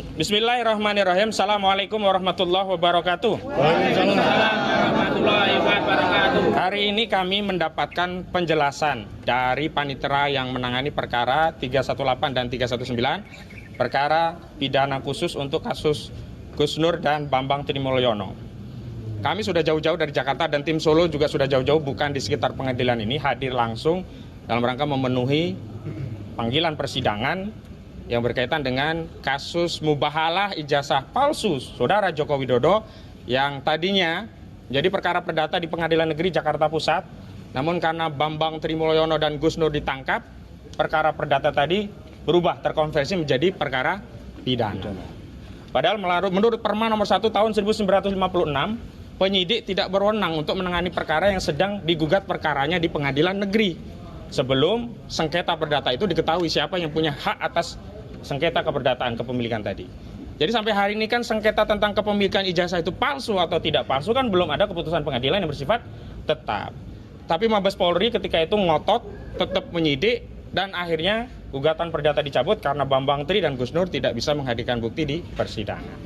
Bismillahirrahmanirrahim. Assalamualaikum warahmatullahi wabarakatuh. Waalaikumsalam warahmatullahi wabarakatuh. Hari ini kami mendapatkan penjelasan dari panitera yang menangani perkara 318 dan 319, perkara pidana khusus untuk kasus Gus Nur dan Bambang Trimulyono. Kami sudah jauh-jauh dari Jakarta dan tim Solo juga sudah jauh-jauh bukan di sekitar pengadilan ini, hadir langsung dalam rangka memenuhi panggilan persidangan yang berkaitan dengan kasus mubahalah ijazah palsu Saudara Joko Widodo yang tadinya jadi perkara perdata di Pengadilan Negeri Jakarta Pusat. Namun karena Bambang Trimulyono dan Gus Nur ditangkap, perkara perdata tadi berubah terkonversi menjadi perkara pidana. Padahal menurut Perma nomor 1 tahun 1956, penyidik tidak berwenang untuk menangani perkara yang sedang digugat perkaranya di Pengadilan Negeri sebelum sengketa perdata itu diketahui siapa yang punya hak atas sengketa keperdataan kepemilikan tadi. Jadi sampai hari ini kan sengketa tentang kepemilikan ijazah itu palsu atau tidak palsu kan belum ada keputusan pengadilan yang bersifat tetap. Tapi Mabes Polri ketika itu ngotot tetap menyidik dan akhirnya gugatan perdata dicabut karena Bambang Tri dan Gus Nur tidak bisa menghadirkan bukti di persidangan.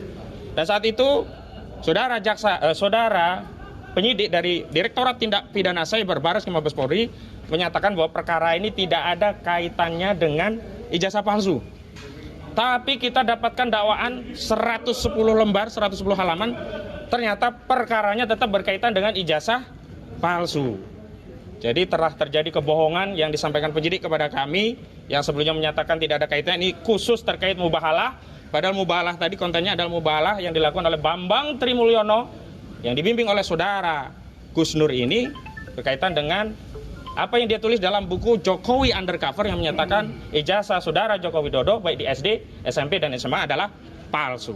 Dan saat itu saudara penyidik dari Direktorat Tindak Pidana Cyber Barreskrim Mabes Polri menyatakan bahwa perkara ini tidak ada kaitannya dengan ijazah palsu. Tapi kita dapatkan dakwaan 110 lembar, 110 halaman, ternyata perkaranya tetap berkaitan dengan ijazah palsu. Jadi telah terjadi kebohongan yang disampaikan penyidik kepada kami yang sebelumnya menyatakan tidak ada kaitan, ini khusus terkait mubahalah. Padahal mubahalah tadi kontennya adalah mubahalah yang dilakukan oleh Bambang Trimulyono yang dibimbing oleh saudara Gus Nur ini berkaitan dengan apa yang dia tulis dalam buku Jokowi Undercover yang menyatakan ijazah saudara Joko Widodo baik di SD, SMP, dan SMA adalah palsu.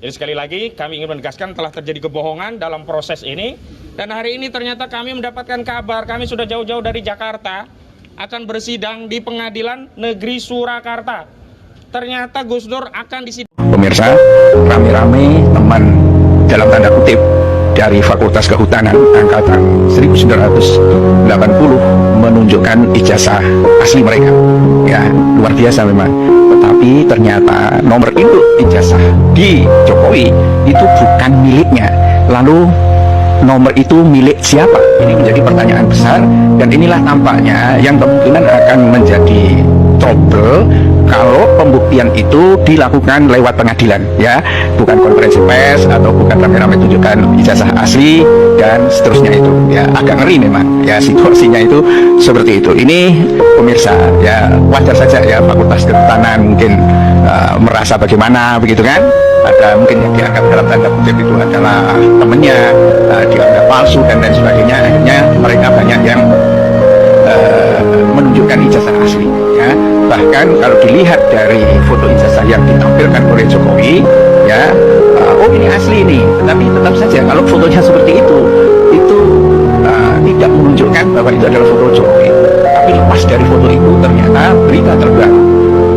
Jadi sekali lagi kami ingin menegaskan telah terjadi kebohongan dalam proses ini. Dan hari ini ternyata kami mendapatkan kabar, kami sudah jauh-jauh dari Jakarta akan bersidang di Pengadilan Negeri Surakarta. Ternyata Gus Nur akan disidang. Pemirsa, rame-rame teman dalam tanda kutip dari Fakultas Kehutanan angkatan 1980 menunjukkan ijazah asli mereka. Ya, luar biasa memang. Tetapi ternyata nomor induk ijazah di Jokowi itu bukan miliknya. Lalu nomor itu milik siapa? Ini menjadi pertanyaan besar, dan inilah tampaknya yang kemungkinan akan menjadi trouble kalau pembuktian itu dilakukan lewat pengadilan, ya, bukan konferensi pers atau bukan rame-rame tunjukkan ijazah asli dan seterusnya. Itu ya agak ngeri memang, ya, situasinya itu seperti itu. Ini pemirsa, ya wajar saja ya Fakultas Kehutanan mungkin merasa bagaimana begitu kan, ada mungkin yang dianggap dalam tanda kutip itu adalah temennya, dianggap palsu dan lain sebagainya. Akhirnya mereka banyak yang menunjukkan ijazah asli, ya. Bahkan kalau dilihat dari foto ijazah yang ditampilkan oleh Jokowi, ya, oh ini asli ini, tetapi tetap saja kalau fotonya seperti itu tidak menunjukkan bahwa itu adalah foto Jokowi. Tapi lepas dari foto itu ternyata berita terbaru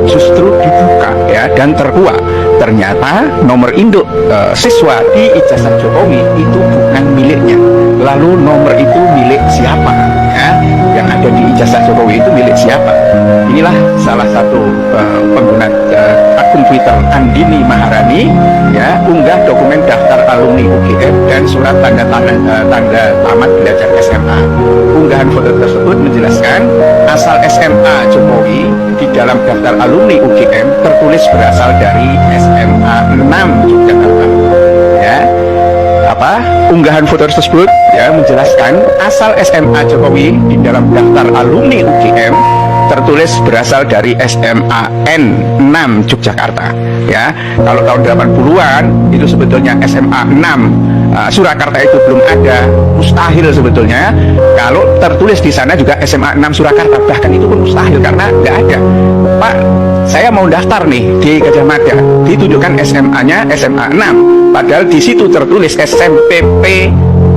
justru dibuka, ya, dan terkuak. Ternyata nomor induk siswa di ijazah Jokowi itu bukan miliknya. Lalu nomor itu milik siapa? Ya, yang ada di ijazah Jokowi itu milik siapa? Inilah salah satu pengguna akun Twitter Andini Maharani, ya, unggah dokumen daftar alumni UGM dan surat tanda tamat belajar SMA. Unggahan foto tersebut menjelaskan asal SMA Jokowi di dalam daftar alumni UGM tertulis berasal dari SMA 6 Yogyakarta. Ya, unggahan foto tersebut, ya, menjelaskan asal SMA Jokowi di dalam daftar alumni UGM tertulis berasal dari SMA N6 Yogyakarta. Ya, kalau tahun 80-an itu sebetulnya SMA 6 Surakarta itu belum ada, mustahil sebetulnya kalau tertulis di sana juga SMA 6 Surakarta, bahkan itu pun mustahil karena nggak ada. Pak, saya mau daftar nih di Gajah Mada, ditunjukkan SMA-nya SMA 6, padahal di situ tertulis SMPP.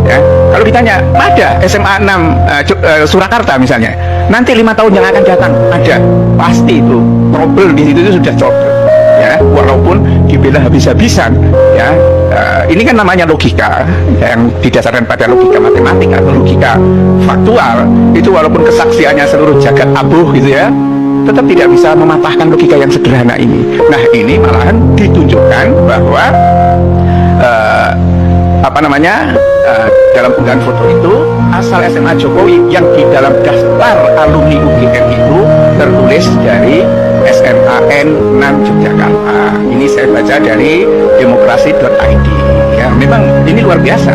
Ya, kalau ditanya ada SMA 6 Surakarta misalnya, nanti 5 tahun yang akan datang ada, pasti itu trouble di situ itu sudah trouble. Ya, walaupun dibela habis-habisan, ya, ini kan namanya logika yang didasarkan pada logika matematika atau logika faktual. Itu walaupun kesaksiannya seluruh jagat abuh gitu, ya, tetap tidak bisa mematahkan logika yang sederhana ini. Nah, ini malahan ditunjukkan bahwa dalam unggahan foto itu asal SMA Jokowi yang di dalam daftar alumni UGM itu tertulis dari SMAN 6 Yogyakarta. Ini saya baca dari demokrasi.id. Ya, memang ini luar biasa.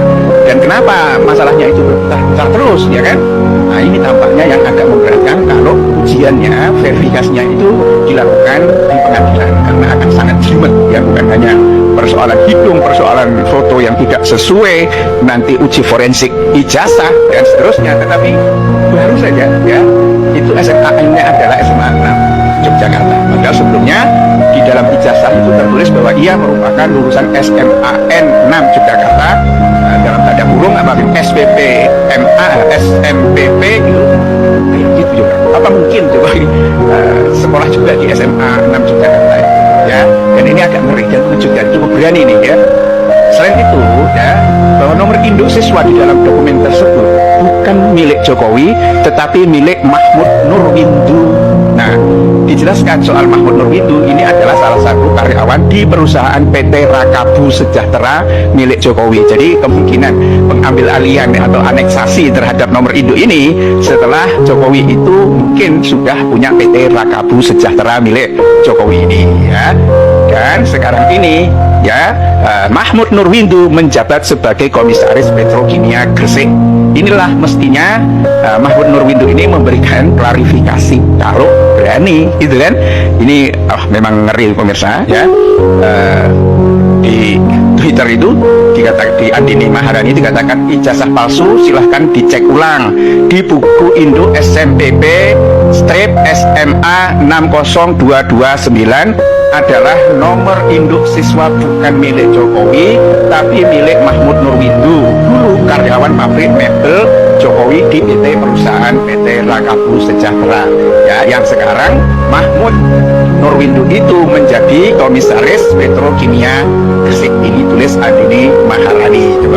Dan kenapa masalahnya itu berputar-putar terus, ya kan? Nah, ini tampaknya yang agak memberatkan kalau ujiannya, verifikasinya itu dilakukan di pengadilan, karena akan sangat jelimet, ya, bukan hanya persoalan hidung, persoalan foto yang tidak sesuai, nanti uji forensik ijazah dan seterusnya, tetapi baru saja, ya, itu SMA-nya adalah SMA 6 Yogyakarta. Padahal sebelumnya di dalam ijazah itu tertulis bahwa ia merupakan lulusan SMAN 6 Yogyakarta, dalam tanda kurung SPP MA SMPP gitu. Gitu juga. Apa mungkin coba sekolah juga di SMA 6 Yogyakarta, ya? Dan ini agak ngeri dan mengejutkan, cukup berani nih, ya. Selain itu, ya, bahwa nomor induk siswa di dalam dokumen tersebut bukan milik Jokowi, tetapi milik Mahmud Nurwindu. Nah, dijelaskan soal Mahmud Nurwindu ini adalah salah satu karyawan di perusahaan PT Rakabu Sejahtera milik Jokowi. Jadi kemungkinan pengambil alihan atau aneksasi terhadap nomor induk ini setelah Jokowi itu mungkin sudah punya PT Rakabu Sejahtera milik Jokowi ini, ya. Dan sekarang ini, ya, Mahmud Nurwindu menjabat sebagai komisaris Petrokimia Gresik. Inilah mestinya Mahmud Nurwindu ini memberikan klarifikasi kalau berani, gitu kan? Ini memang ngeri pemirsa, ya. Di Twitter itu dikatakan, di Andini Maharani dikatakan ijazah palsu, silahkan dicek ulang di buku induk SMPP strip SMA 60229 adalah nomor induk siswa bukan milik Jokowi tapi milik Mahmud Nurwindu, dulu karyawan pabrik mebel Jokowi di perusahaan PT Rakabu Sejahtera, ya, yang sekarang Mahmud Nurwindu itu menjadi komisaris Petrokimia Gresik. Ini tulis Andini Maharani. Coba